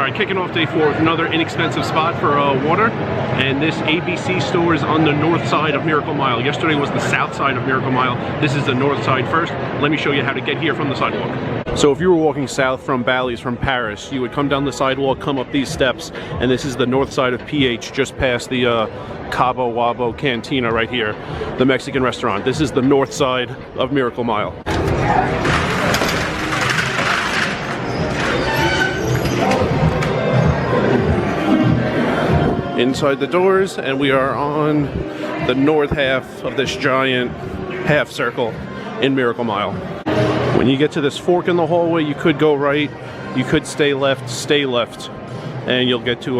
Alright, kicking off day 4 with another inexpensive spot for water. And this ABC store is on the north side of Miracle Mile. Yesterday was the south side of Miracle Mile. This is the north side first. Let me show you how to get here from the sidewalk. So if you were walking south from Bally's from Paris, you would come down the sidewalk, come up these steps, and this is the north side of PH, just past the Cabo Wabo Cantina right here, the Mexican restaurant. This is the north side of Miracle Mile. Inside the doors, and we are on the north half of this giant half circle in Miracle Mile. When you get to this fork in the hallway, you could go right, you could stay left, and you'll get to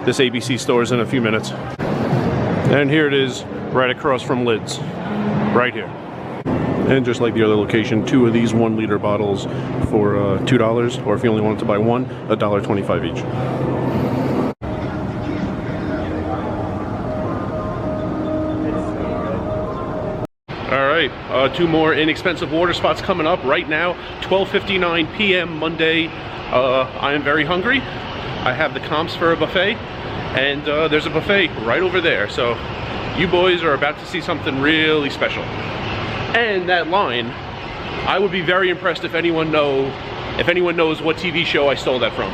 this ABC stores in a few minutes. And here it is, right across from Lids, right here. And just like the other location, 2 of these 1 liter bottles for $2, or if you only wanted to buy one, $1.25 each. Alright, 2 more inexpensive water spots coming up right now. 12:59 p.m. Monday. I am very hungry. I have the comps for a buffet, and there's a buffet right over there. So you boys are about to see something really special. And that line, I would be very impressed if anyone knows what TV show I stole that from.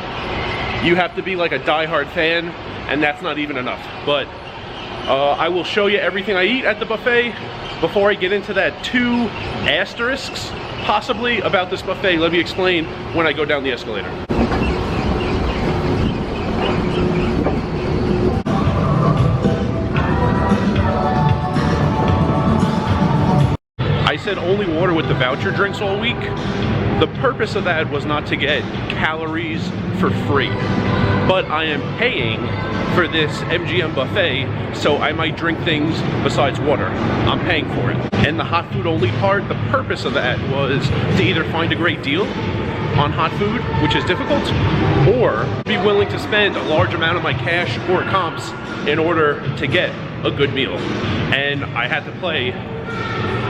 You have to be like a die-hard fan, and that's not even enough. But I will show you everything I eat at the buffet. Before I get into that, 2 asterisks possibly about this buffet. Let me explain when I go down the escalator. I said only water with the voucher drinks all week. The purpose of that was not to get calories for free, but I am paying for this MGM buffet, so I might drink things besides water. I'm paying for it. And the hot food only part, the purpose of that was to either find a great deal on hot food, which is difficult, or be willing to spend a large amount of my cash or comps in order to get a good meal. And I had to play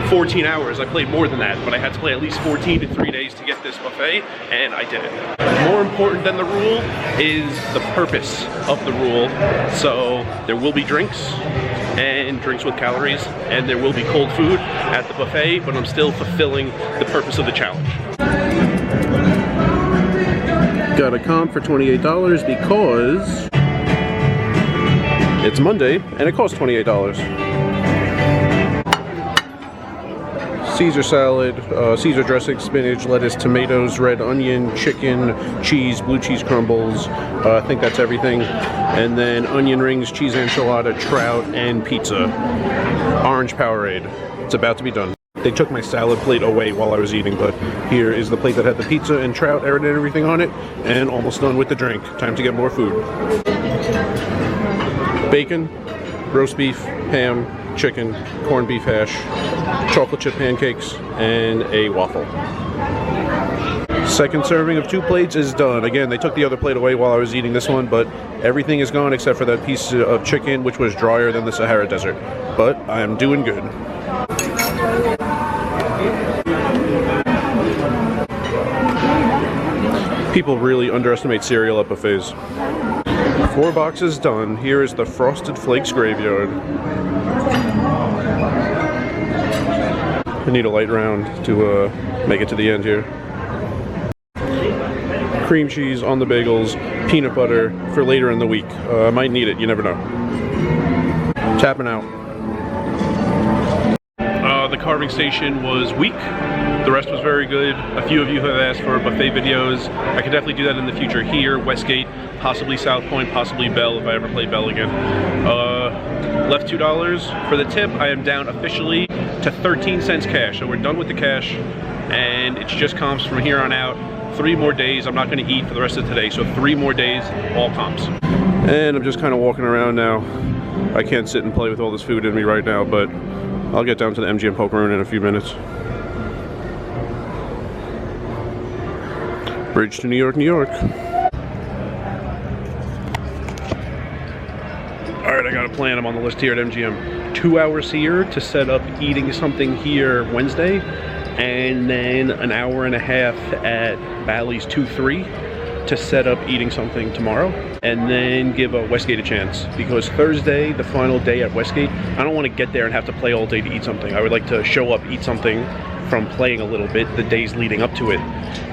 14 hours. I played more than that, but I had to play at least 14 in 3 days to get this buffet, and I did it. More important than the rule is the purpose of the rule. So there will be drinks, and drinks with calories, and there will be cold food at the buffet, but I'm still fulfilling the purpose of the challenge. Got a comp for $28 because it's Monday, and it costs $28. Caesar salad, Caesar dressing, spinach, lettuce, tomatoes, red onion, chicken, cheese, blue cheese crumbles. I think that's everything. And then onion rings, cheese enchilada, trout, and pizza. Orange Powerade. It's about to be done. They took my salad plate away while I was eating, but here is the plate that had the pizza and trout and everything on it, and almost done with the drink. Time to get more food. Bacon, roast beef, ham, chicken, corned beef hash, chocolate chip pancakes, and a waffle. Second serving of 2 plates is done. Again, they took the other plate away while I was eating this one, but everything is gone except for that piece of chicken, which was drier than the Sahara Desert. But I am doing good. People really underestimate cereal at buffets. 4 boxes done. Here is the Frosted Flakes graveyard. I need a light round to make it to the end here. Cream cheese on the bagels, peanut butter for later in the week. I might need it, you never know. Tapping out. The carving station was weak. The rest was very good. A few of you have asked for buffet videos. I could definitely do that in the future here, Westgate, possibly South Point, possibly Bell if I ever play Bell again. Left $2 for the tip. I am down officially to 13 cents cash. So we're done with the cash, and it's just comps from here on out. 3 more days. I'm not going to eat for the rest of today, so 3 more days, all comps. And I'm just kind of walking around now. I can't sit and play with all this food in me right now, but I'll get down to the MGM Poker Room in a few minutes. Bridge to New York, New York. Alright, I got a plan. I'm on the list here at MGM. 2 hours here to set up eating something here Wednesday, and then an hour and a half at Bally's 2-3. to set up eating something tomorrow and then give Westgate a chance, because Thursday, the final day at Westgate, I don't want to get there and have to play all day to eat something. I would like to show up, eat something from playing a little bit the days leading up to it,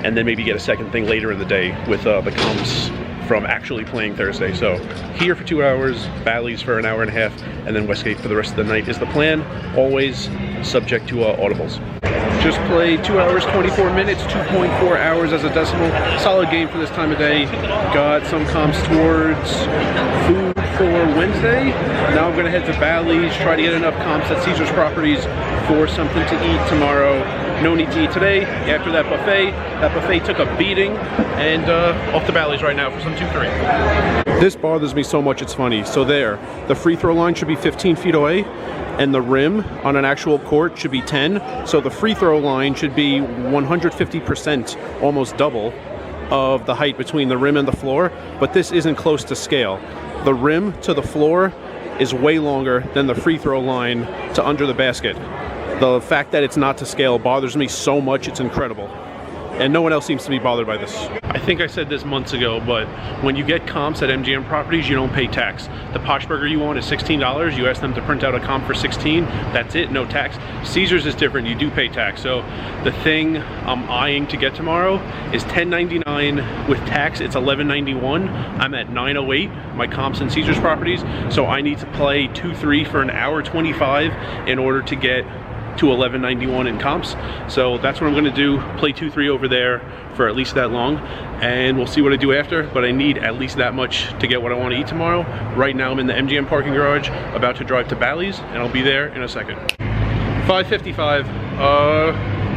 and then maybe get a second thing later in the day with the comps from actually playing Thursday. So here for 2 hours, Bally's for an hour and a half, and then Westgate for the rest of the night is the plan, always subject to audibles. Just played 2 hours, 24 minutes, 2.4 hours as a decimal. Solid game for this time of day. Got some comps towards food for Wednesday. Now I'm gonna head to Bally's, try to get enough comps at Caesar's Properties for something to eat tomorrow. No need to eat today. After that buffet took a beating, and off to Bally's right now for some 2-3. This bothers me so much, it's funny. So there, the free throw line should be 15 feet away, and the rim on an actual court should be 10. So the free throw line should be 150%, almost double of the height between the rim and the floor, but this isn't close to scale. The rim to the floor is way longer than the free throw line to under the basket. The fact that it's not to scale bothers me so much, it's incredible. And no one else seems to be bothered by this. I think I said this months ago, but when you get comps at MGM Properties, you don't pay tax. The Posh Burger you want is $16. You ask them to print out a comp for $16. That's it, no tax. Caesars is different, you do pay tax. So the thing I'm eyeing to get tomorrow is $10.99 with tax. It's $11.91. I'm at $9.08, my comps in Caesars Properties. So I need to play 2-3 for an hour 25 in order to get to $11.91 in comps. So that's what I'm gonna do, play 2-3 over there for at least that long, and we'll see what I do after, but I need at least that much to get what I want to eat tomorrow. Right now I'm in the MGM parking garage, about to drive to Bally's, and I'll be there in a second. 5:55,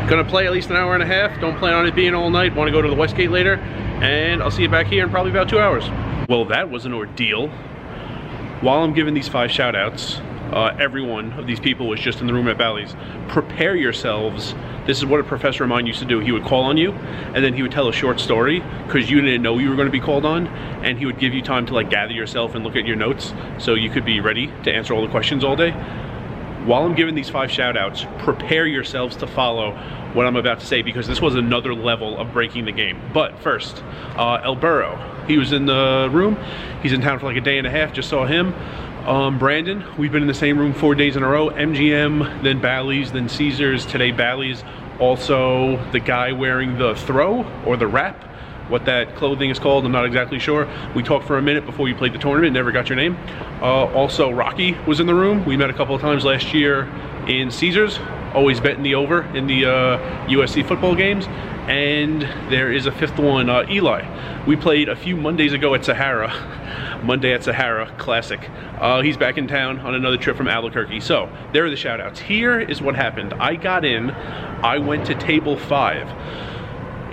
gonna play at least an hour and a half, don't plan on it being all night, wanna go to the Westgate later, and I'll see you back here in probably about 2 hours. Well, that was an ordeal. While I'm giving these 5 shout outs, every one of these people was just in the room at Bally's. Prepare yourselves. This is what a professor of mine used to do. He would call on you, and then he would tell a short story because you didn't know you were going to be called on, and he would give you time to like gather yourself and look at your notes so you could be ready to answer all the questions all day. While I'm giving these 5 shout outs, prepare yourselves to follow what I'm about to say, because this was another level of breaking the game. But first, El Burro, he was in the room. He's in town for like a day and a half, just saw him. Brandon, we've been in the same room 4 days in a row. MGM, then Bally's, then Caesars, today Bally's. Also the guy wearing the throw or the wrap, what that clothing is called, I'm not exactly sure. We talked for a minute before you played the tournament, never got your name. Also Rocky was in the room. We met a couple of times last year in Caesars, always betting the over in the USC football games. And there is a 5th one, Eli. We played a few Mondays ago at Sahara. Monday at Sahara, classic. He's back in town on another trip from Albuquerque. So there are the shout outs. Here is what happened. I got in, I went to table 5.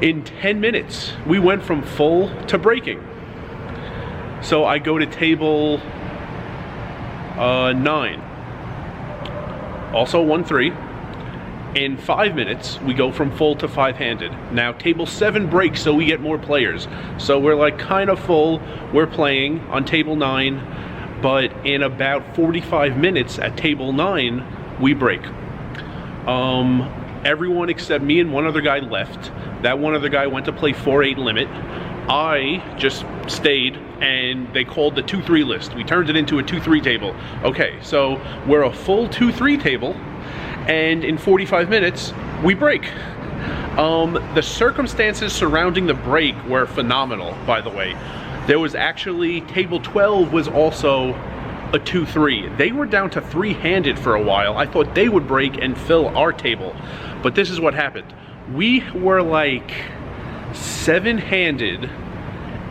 In 10 minutes, we went from full to breaking. So I go to table 9. Also 1-3. In 5 minutes, we go from full to 5-handed. Now table 7 breaks, so we get more players. So we're like kind of full. We're playing on table 9, but in about 45 minutes at table 9, we break. Everyone except me and one other guy left. That one other guy went to play 4-8 limit. I just stayed, and they called the 2-3 list. We turned it into a 2-3 table. Okay, so we're a full 2-3 table, and in 45 minutes, we break. The circumstances surrounding the break were phenomenal, by the way. There was actually, table 12 was also a 2-3. They were down to 3-handed for a while. I thought they would break and fill our table, but this is what happened. We were like 7-handed,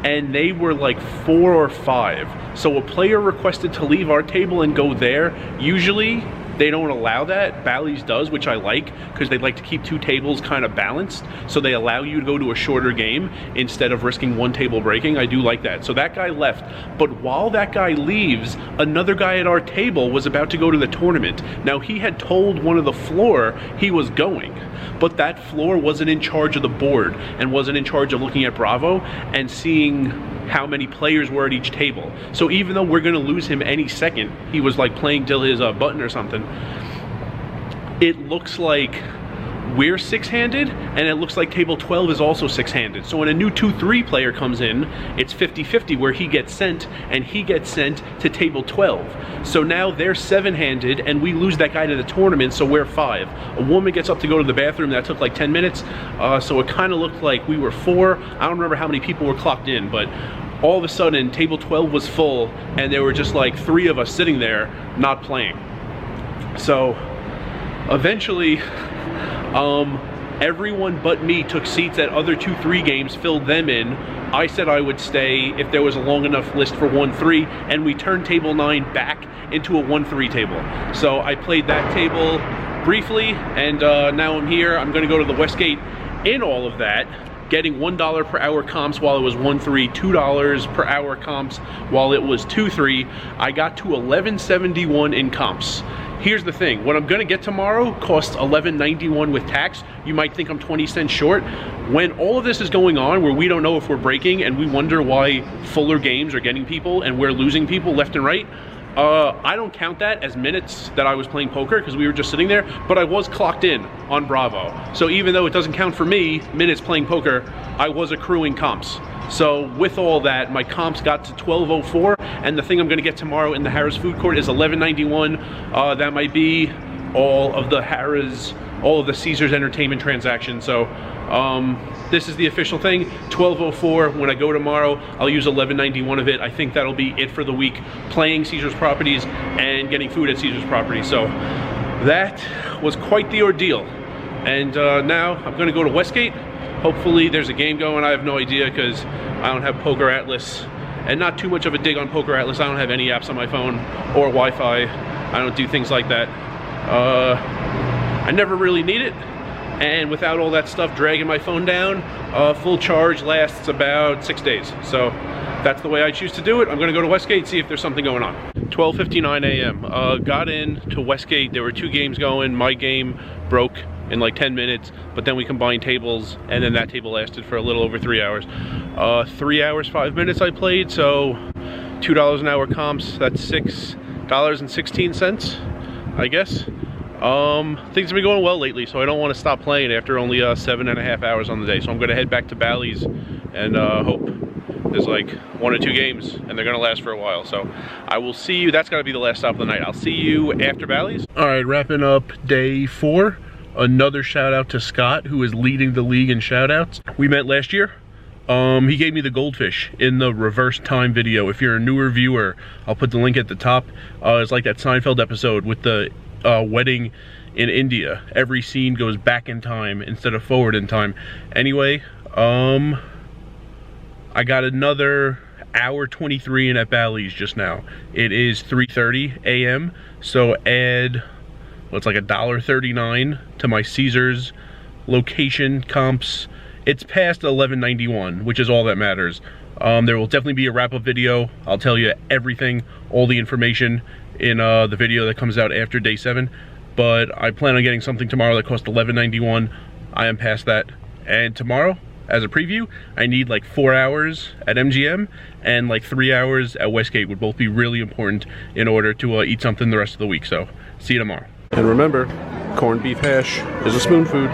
and they were like 4 or 5. So a player requested to leave our table and go there. Usually they don't allow that. Bally's does, which I like, because they like to keep 2 tables kind of balanced. So they allow you to go to a shorter game instead of risking 1 table breaking. I do like that. So that guy left. But while that guy leaves, another guy at our table was about to go to the tournament. Now he had told one of the floor he was going, but that floor wasn't in charge of the board and wasn't in charge of looking at Bravo and seeing how many players were at each table. So even though we're gonna lose him any second, he was like playing till his button or something, it looks like we're six-handed, and it looks like table 12 is also six-handed. So when a new 2-3 player comes in, it's 50-50 where he gets sent, and he gets sent to table 12. So now they're seven-handed, and we lose that guy to the tournament, so we're 5. A woman gets up to go to the bathroom. That took like 10 minutes, so it kind of looked like we were 4. I don't remember how many people were clocked in, but all of a sudden, table 12 was full, and there were just like 3 of us sitting there not playing. So eventually, everyone but me took seats at other 2-3 games, filled them in. I said I would stay if there was a long enough list for 1-3, and we turned table 9 back into a 1-3 table. So I played that table briefly, and now I'm here. I'm gonna go to the Westgate. In all of that, getting $1 per hour comps while it was 1-3, $2 per hour comps while it was 2-3, I got to 1171 in comps. Here's the thing, what I'm gonna get tomorrow costs $11.91 with tax. You might think I'm 20 cents short. When all of this is going on, where we don't know if we're breaking and we wonder why fuller games are getting people and we're losing people left and right, I don't count that as minutes that I was playing poker because we were just sitting there, but I was clocked in on Bravo. So even though it doesn't count for me, minutes playing poker, I was accruing comps. So with all that, my comps got to 1204, and the thing I'm gonna get tomorrow in the Harrah's food court is 1191. That might be all of the Harrah's, all of the Caesars Entertainment transactions. So this is the official thing, 1204. When I go tomorrow, I'll use 1191 of it. I think that'll be it for the week, playing Caesars properties and getting food at Caesars properties. So that was quite the ordeal. And now I'm gonna go to Westgate. Hopefully there's a game going. I have no idea because I don't have Poker Atlas, and not too much of a dig on Poker Atlas. I don't have any apps on my phone or Wi-Fi. I don't do things like that. I never really need it. And without all that stuff dragging my phone down, full charge lasts about 6 days. So that's the way I choose to do it. I'm gonna go to Westgate, see if there's something going on. 12:59 a.m. Got in to Westgate. There were 2 games going. My game broke in like 10 minutes, but then we combined tables, and then that table lasted for a little over 3 hours. 3 hours, 5 minutes I played, so $2 an hour comps, that's $6.16, I guess. Things have been going well lately, so I don't want to stop playing after only 7.5 hours on the day. So I'm gonna head back to Bally's and hope there's like 1 or 2 games, and they're gonna last for a while. So I will see you. That's gotta be the last stop of the night. I'll see you after Bally's. All right, wrapping up day 4. Another shout out to Scott, who is leading the league in shout outs. We met last year. He gave me the goldfish in the reverse time video. If you're a newer viewer, I'll put the link at the top. It's like that Seinfeld episode with the wedding in India. Every scene goes back in time instead of forward in time. Anyway, I got another hour 23 in at Bally's just now. It is 3:30 a.m. So add, it's like $1.39 to my Caesars location comps. It's past 1191, which is all that matters. There will definitely be a wrap-up video. I'll tell you everything, all the information in the video that comes out after day 7. But I plan on getting something tomorrow that costs $11.91. I am past that. And tomorrow, as a preview, I need like 4 hours at MGM and like 3 hours at Westgate would both be really important in order to eat something the rest of the week. So see you tomorrow. And remember, corned beef hash is a spoon food.